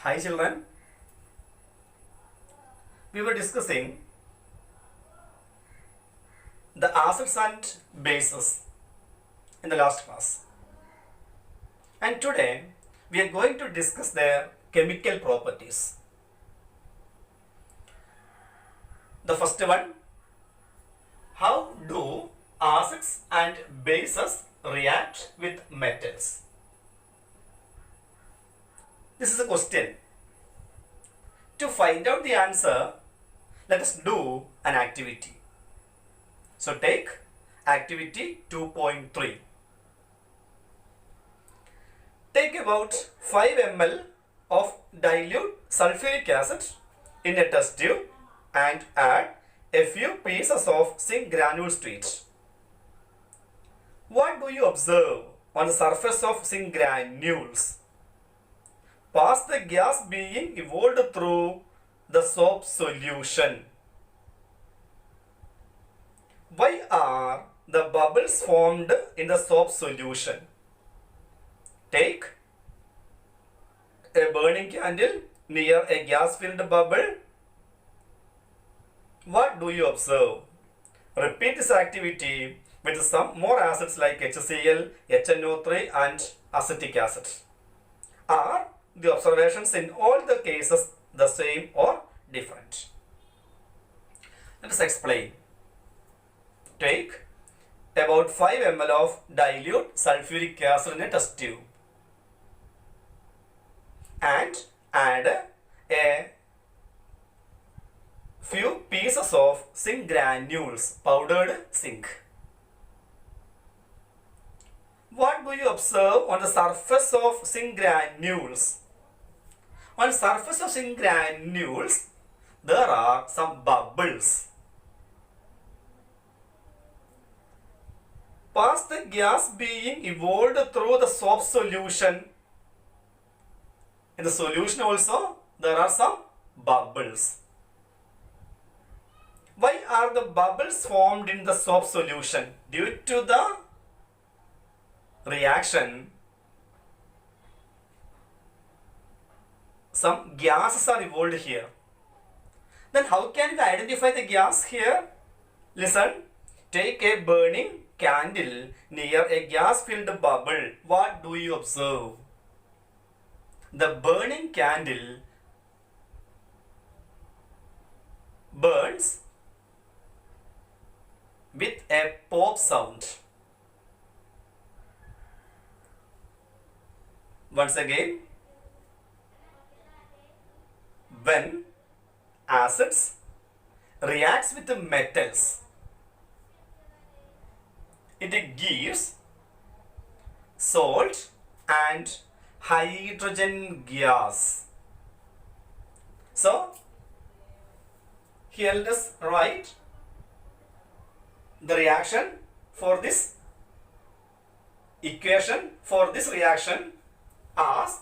Hi children, we were discussing the acids and bases in the last class. And today we are going to discuss their chemical properties. The first one, how do acids and bases react with metals? This is a question. To find out the answer, let us do an activity. So take activity 2.3. Take about 5 ml of dilute sulfuric acid in a test tube and add a few pieces of zinc granules to it. What do you observe on the surface of zinc granules? Past the gas being evolved through the soap solution. Why are the bubbles formed in the soap solution? Take a burning candle near a gas-filled bubble. What do you observe? Repeat this activity with some more acids like HCl, HNO3 and acetic acid. Are the observations in all the cases the same or different? Let us explain. Take about 5 ml of dilute sulfuric acid in a test tube and add a few pieces of zinc granules, powdered zinc. What do you observe on the surface of zinc granules? On the surface of zinc granules, there are some bubbles. Past the gas being evolved through the soap solution, in the solution also there are some bubbles. Why are the bubbles formed in the soap solution? Due to the reaction, some gases are evolved here. Then how can we identify the gas here? Listen, take a burning candle near a gas-filled bubble. What do you observe? The burning candle burns with a pop sound. Once again, when acids reacts with the metals, it gives salt and hydrogen gas. So here let us write the reaction for this equation for this reaction as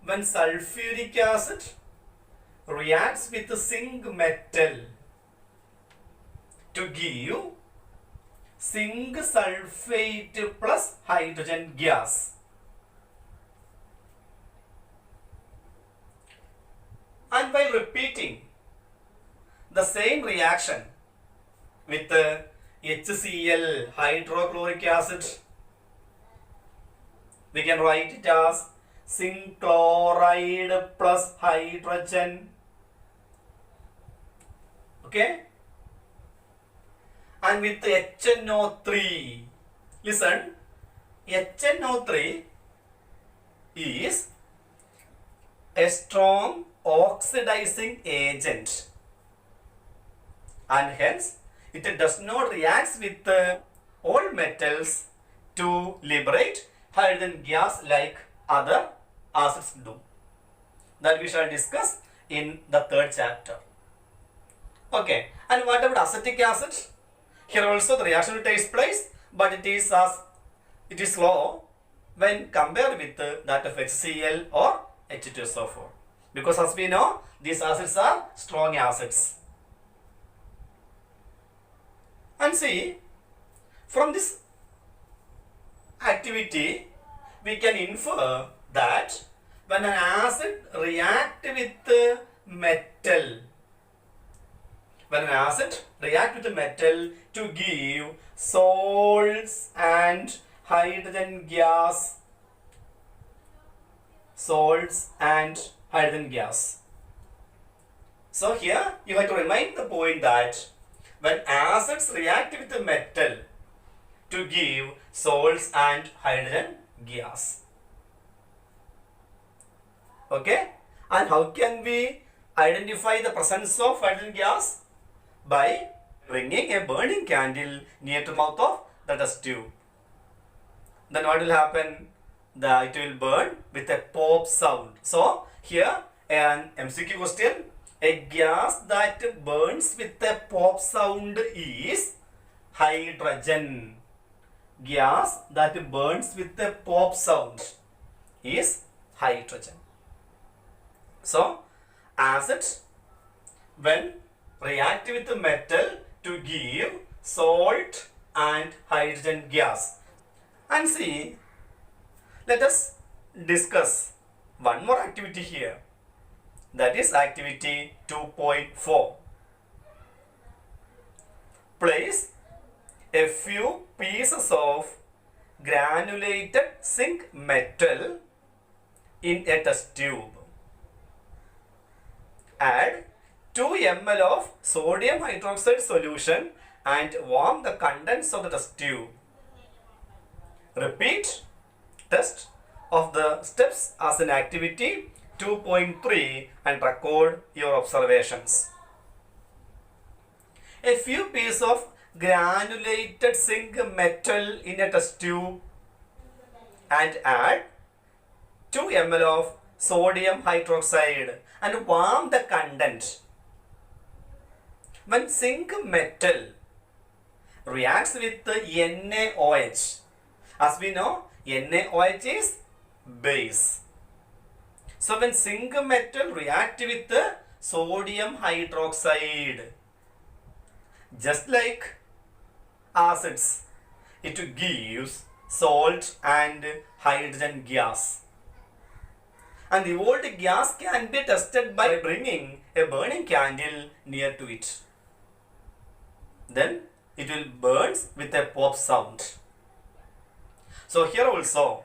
when sulfuric acid reacts with the zinc metal to give zinc sulfate plus hydrogen gas. And by repeating the same reaction with the HCl, hydrochloric acid, we can write it as zinc chloride plus hydrogen. Okay? And with the HNO3, listen, HNO3 is a strong oxidizing agent and hence it does not react with all metals to liberate hydrogen gas like other acids do. That we shall discuss in the third chapter. Okay, and what about acetic acid? Here also the reaction takes place, but it is slow when compared with that of HCl or H2SO4. Because as we know, these acids are strong acids. And see, from this activity, we can infer that when an acid react with metal, when an acid react with a metal to give salts and hydrogen gas, salts and hydrogen gas. So here you have to remind the point that when acids react with a metal to give salts and hydrogen gas. Okay? And how can we identify the presence of hydrogen gas? By bringing a burning candle near to the mouth of the test tube. Then what will happen? It will burn with a pop sound. So here an MCQ question. A gas that burns with a pop sound is hydrogen. Gas that burns with a pop sound is hydrogen. So acids when react with the metal to give salt and hydrogen gas. And see, let us discuss one more activity here. That is activity 2.4. Place a few pieces of granulated zinc metal in a test tube. Add 2 ml of sodium hydroxide solution and warm the contents of the test tube. Repeat test of the steps as an activity 2.3 and record your observations. A few pieces of granulated zinc metal in a test tube and add 2 ml of sodium hydroxide and warm the content. When zinc metal reacts with the NaOH, as we know, NaOH is base. So when zinc metal react with the sodium hydroxide, just like acids, it gives salt and hydrogen gas. And the old gas can be tested by bringing a burning candle near to it. Then it will burn with a pop sound. So here also,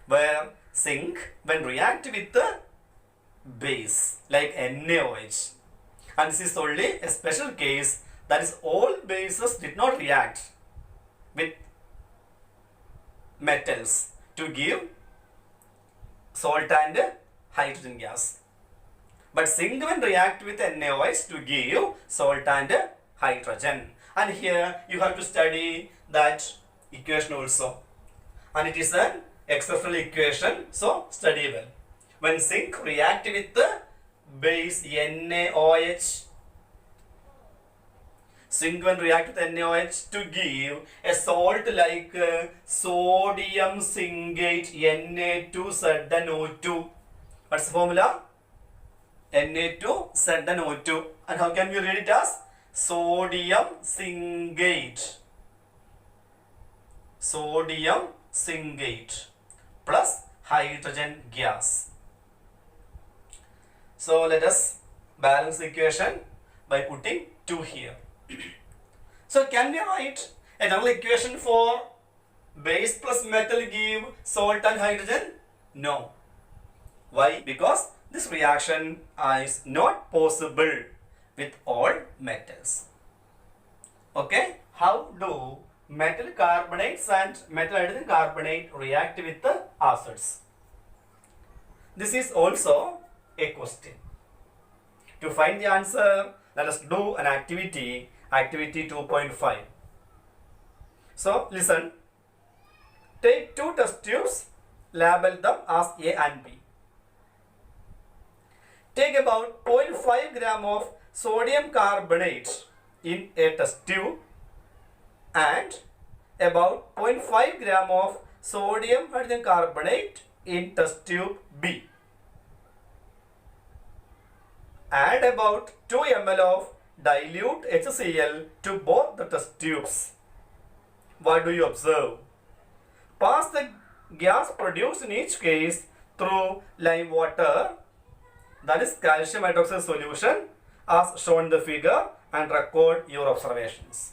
where zinc when react with the base like NaOH, and this is only a special case, that is all bases did not react with metals to give salt and hydrogen gas. But zinc when react with NaOH to give salt and hydrogen. And here you have to study that equation also. And it is an exceptional equation, so study well. When zinc react with the base NaOH, zinc when react with NaOH to give a salt like sodium zincate Na2ZnO2. What's the formula? Na2ZnO2. And how can we read it as? Sodium zincate. Sodium zincate plus hydrogen gas. So let us balance the equation by putting 2 here. So can we write another equation for base plus metal give salt and hydrogen? No. Why? Because this reaction is not possible with all metals. Okay? How do metal carbonates and metal hydrogen carbonate react with the acids? This is also a question. To find the answer, let us do an activity 2.5. So listen, take 2 test tubes, label them as A and B. Take about 0.5 gram of sodium carbonate in a test tube and about 0.5 gram of sodium hydrogen carbonate in test tube B. Add about 2 ml of dilute HCl to both the test tubes. What do you observe? Pass the gas produced in each case through lime water, that is calcium hydroxide solution, as shown in the figure, and record your observations.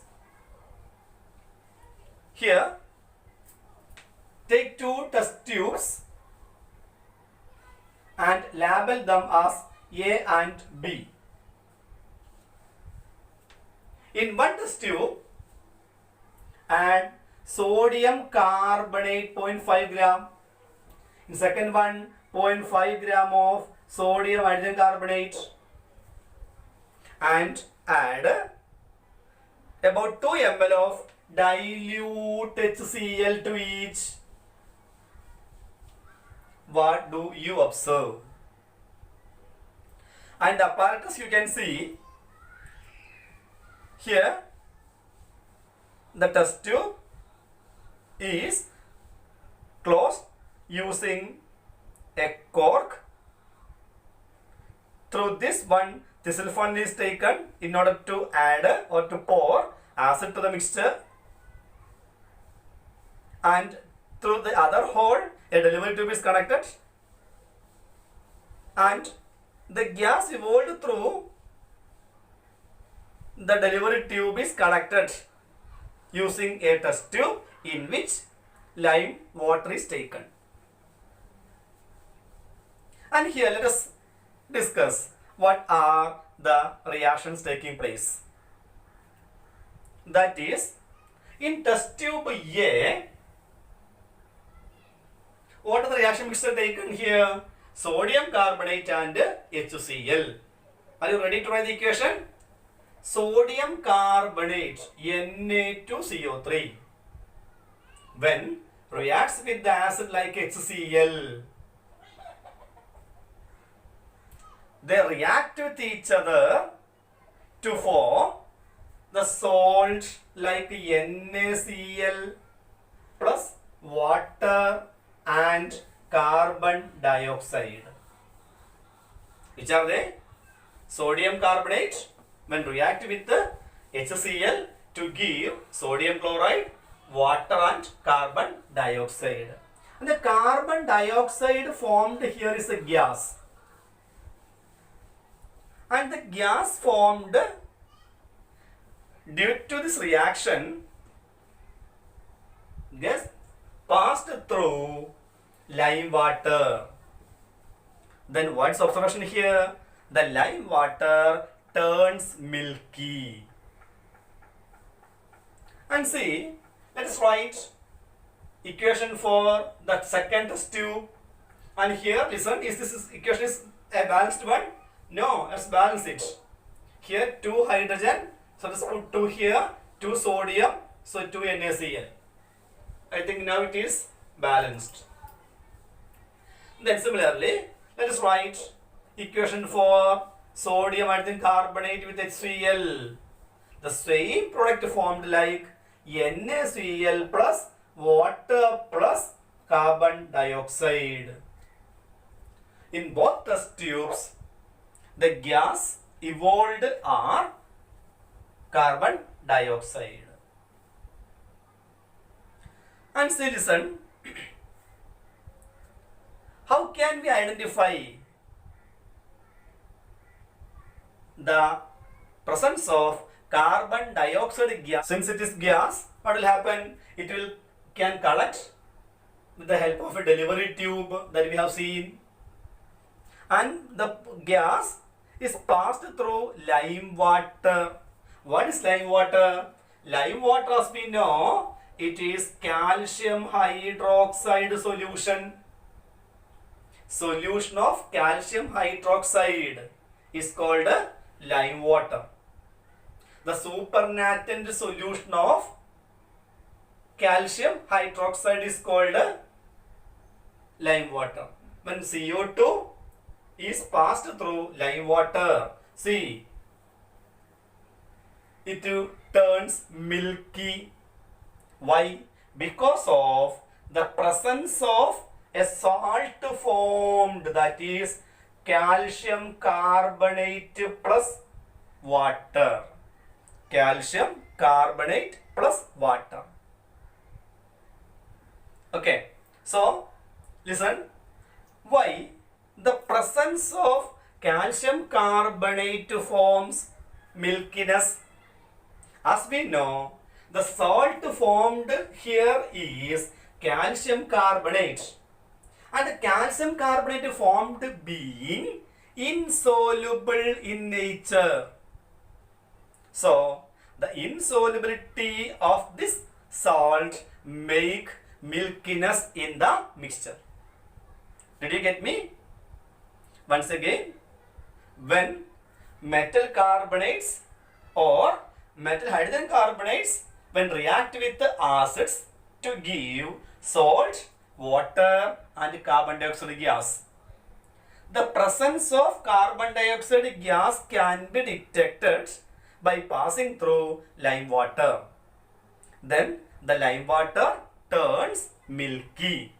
Here, take two test tubes and label them as A and B. In one test tube, add sodium carbonate 0.5 gram. In second one, 0.5 gram of sodium hydrogen carbonate, and add about 2 ml of dilute HCl to each. What do you observe? And the apparatus you can see here. The test tube is closed using a cork. Through this one, the sulfone is taken in order to add or to pour acid to the mixture, and through the other hole a delivery tube is connected, and the gas evolved through the delivery tube is connected using a test tube in which lime water is taken. And here let us discuss what are the reactions taking place. That is, in test tube A, what are the reaction mixture taken here? Sodium carbonate and HCl. Are you ready to write the equation? Sodium carbonate Na2CO3 when reacts with the acid like HCl, they react with each other to form the salt like NaCl plus water and carbon dioxide. Which are they? Sodium carbonate when react with the HCl to give sodium chloride, water and carbon dioxide. And the carbon dioxide formed here is a gas. And the gas formed due to this reaction, gas passed through lime water. Then what's observation here? The lime water turns milky. And see, let us write equation for the second test tube. And here, listen, is this equation is a balanced one? No, let's balance it. Here 2 hydrogen, so let's put 2 here, 2 sodium, so 2 NaCl. I think now it is balanced. Then similarly, let us write equation for sodium hydrogen carbonate with HCl. The same product formed like NaCl plus water plus carbon dioxide. In both test tubes, the gas evolved are carbon dioxide. And see, listen, how can we identify the presence of carbon dioxide gas? Since it is gas, what will happen? It will can collect with the help of a delivery tube that we have seen, and the gas is passed through lime water. What is lime water? Lime water, as we know, it is calcium hydroxide solution. Solution of calcium hydroxide is called lime water. The supernatant solution of calcium hydroxide is called lime water. When CO2 is passed through lime water, see, it turns milky. Why? Because of the presence of a salt formed, that is calcium carbonate plus water. Calcium carbonate plus water. Okay, so listen, Why? The presence of calcium carbonate forms milkiness. As we know, the salt formed here is calcium carbonate, and calcium carbonate formed being insoluble in nature. So, the insolubility of this salt make milkiness in the mixture. Did you get me? Once again, when metal carbonates or metal hydrogen carbonates when react with the acids to give salt, water and carbon dioxide gas, the presence of carbon dioxide gas can be detected by passing through lime water. Then the lime water turns milky.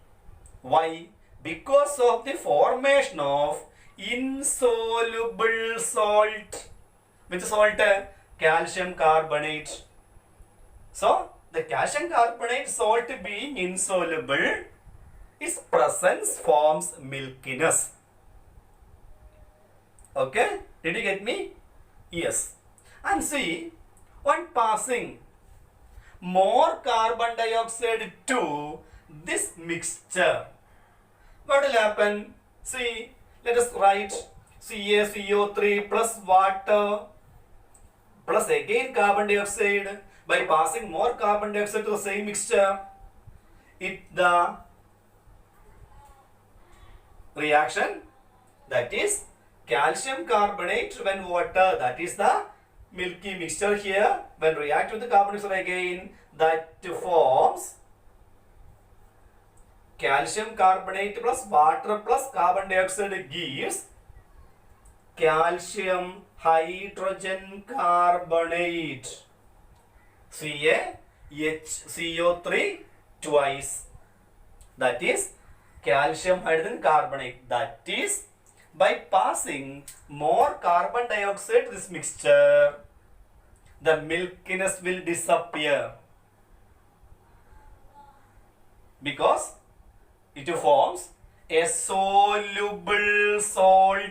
Why? Because of the formation of insoluble salt. Which salt? Calcium carbonate. So, the calcium carbonate salt being insoluble, its presence forms milkiness. Okay? Did you get me? Yes. And see, on passing more carbon dioxide to this mixture, what will happen? See, let us write CaCO3 plus water plus again carbon dioxide. By passing more carbon dioxide to the same mixture, the reaction, that is calcium carbonate when water, that is the milky mixture here, when react with the carbon dioxide again, that forms calcium carbonate plus water plus carbon dioxide gives calcium hydrogen carbonate, CaHCO3 twice, that is calcium hydrogen carbonate. That is, by passing more carbon dioxide to this mixture, the milkiness will disappear because it forms a soluble salt.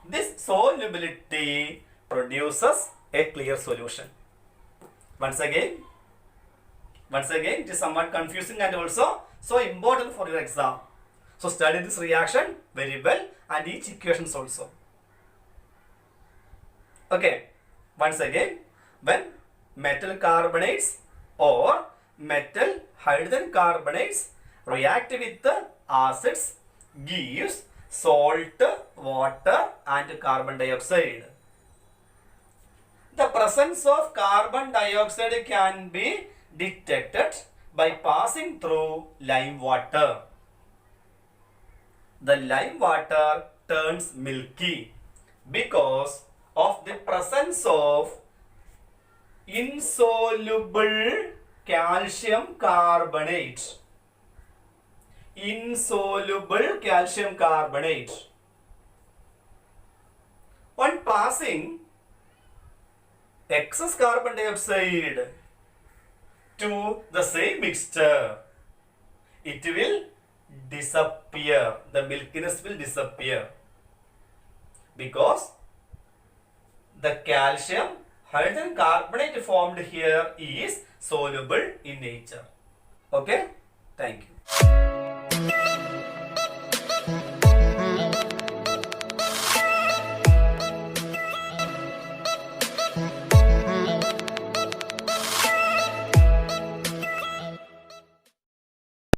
This solubility produces a clear solution. Once again, it is somewhat confusing and also so important for your exam. So study this reaction very well and each equations also. Okay, once again, when metal carbonates or metal hydrogen carbonates react with the acids gives salt, water and carbon dioxide. The presence of carbon dioxide can be detected by passing through lime water. The lime water turns milky because of the presence of insoluble calcium carbonate. Insoluble calcium carbonate. On passing excess carbon dioxide to the same mixture, it will disappear. The milkiness will disappear because the calcium hydrogen carbonate formed here is soluble in nature. Okay? Thank you.